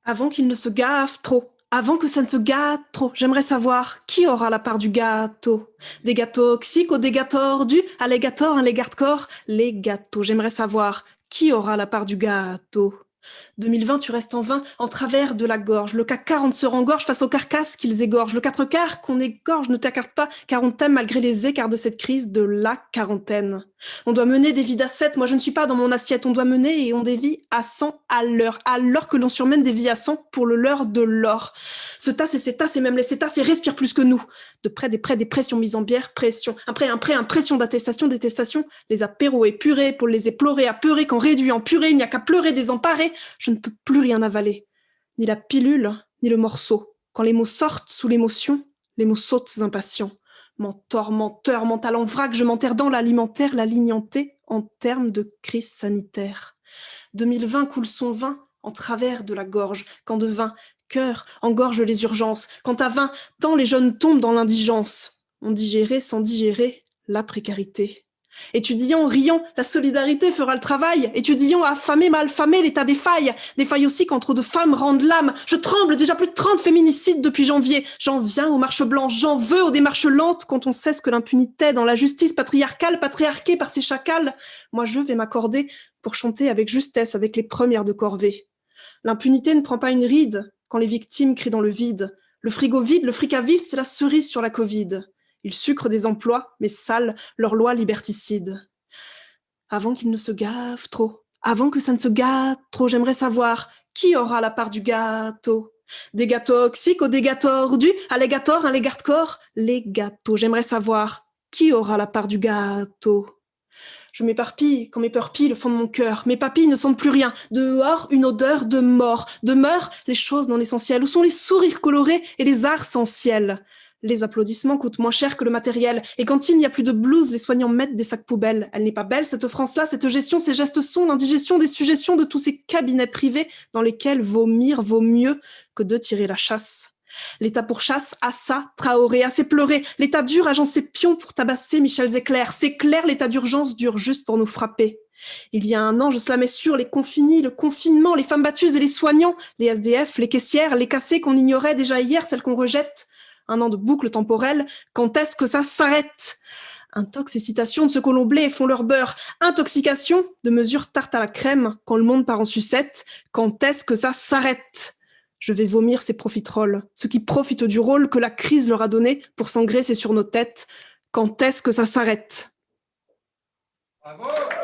Avant qu'il ne se gave trop, avant que ça ne se gâte trop, j'aimerais savoir qui aura la part du gâteau. Des gâteaux toxiques ou des gâteaux tordus, alligator, un corps, les gâteaux. J'aimerais savoir qui aura la part du gâteau. 2020, tu restes en vain, en travers de la gorge. Le CAC 40 se rengorge face aux carcasses qu'ils égorgent. Le 4 quarts qu'on égorge ne t'écarte pas, car on t'aime malgré les écarts de cette crise de la quarantaine. On doit mener des vies d'ascètes. Moi, je ne suis pas dans mon assiette. On doit mener et on des vies à 100 à l'heure que l'on surmène des vies à 100 pour le leurre de l'or. Ce tasse et ces tasses et même les cétasses et respirent plus que nous. De près, des pressions mises en bière, pression. Après, impression d'attestation, détestation. Les apéros épurés pour les éplorer, apeurer quand réduit en purée, il n'y a qu'à pleurer désemparé. Je ne peux plus rien avaler. Ni la pilule, ni le morceau. Quand les mots sortent sous l'émotion, les mots sautent impatients. Mentor, menteur, mental en vrac, je m'enterre dans l'alimentaire, la ligne en T, en termes de crise sanitaire. 2020 coule son vin en travers de la gorge, quand de vin, cœur, engorge les urgences, quand à 20, tant les jeunes tombent dans l'indigence. On digérait sans digérer la précarité. Étudiant, riant, la solidarité fera le travail. Étudiant, affamé, mal affamé, l'état des failles aussi quand trop de femmes rendent l'âme. Je tremble, déjà plus de 30 féminicides depuis janvier. J'en viens aux marches blanches, j'en veux aux démarches lentes quand on sait ce que l'impunité dans la justice patriarcale, patriarquée par ces chacals. Moi je vais m'accorder pour chanter avec justesse avec les premières de corvée. L'impunité ne prend pas une ride quand les victimes crient dans le vide. Le frigo vide, le fric à vif, c'est la cerise sur la Covid. Ils sucrent des emplois, mais salent leurs lois liberticides. Avant qu'ils ne se gavent trop, avant que ça ne se gâte trop, j'aimerais savoir qui aura la part du gâteau. Des gâteaux toxiques ou des gâteaux tordus, alligator, un corps, les gâteaux. J'aimerais savoir qui aura la part du gâteau. Je m'éparpille quand m'éparpille le fond de mon cœur. Mes papilles ne sentent plus rien. Dehors, une odeur de mort. Demeurent les choses non essentielles. Où sont les sourires colorés et les arts sans ciel? Les applaudissements coûtent moins cher que le matériel. Et quand il n'y a plus de blouse, les soignants mettent des sacs poubelles. Elle n'est pas belle, cette France-là, cette gestion, ces gestes sont l'indigestion des suggestions de tous ces cabinets privés dans lesquels vomir vaut mieux que de tirer la chasse. L'État pourchasse Assa, Traoré, assez pleuré. L'État dur agence ses pions pour tabasser Michel Zecler. C'est clair, l'état d'urgence dure juste pour nous frapper. Il y a un an, je slamais sur les confinés, le confinement, les femmes battues et les soignants, les SDF, les caissières, les cassés qu'on ignorait déjà hier, celles qu'on rejette. Un an de boucle temporelle, quand est-ce que ça s'arrête? Intox et citation de ce que l'on blé font leur beurre. Intoxication de mesures tarte à la crème quand le monde part en sucette. Quand est-ce que ça s'arrête? Je vais vomir ces profiteroles, ceux qui profitent du rôle que la crise leur a donné pour s'engraisser sur nos têtes. Quand est-ce que ça s'arrête? Bravo!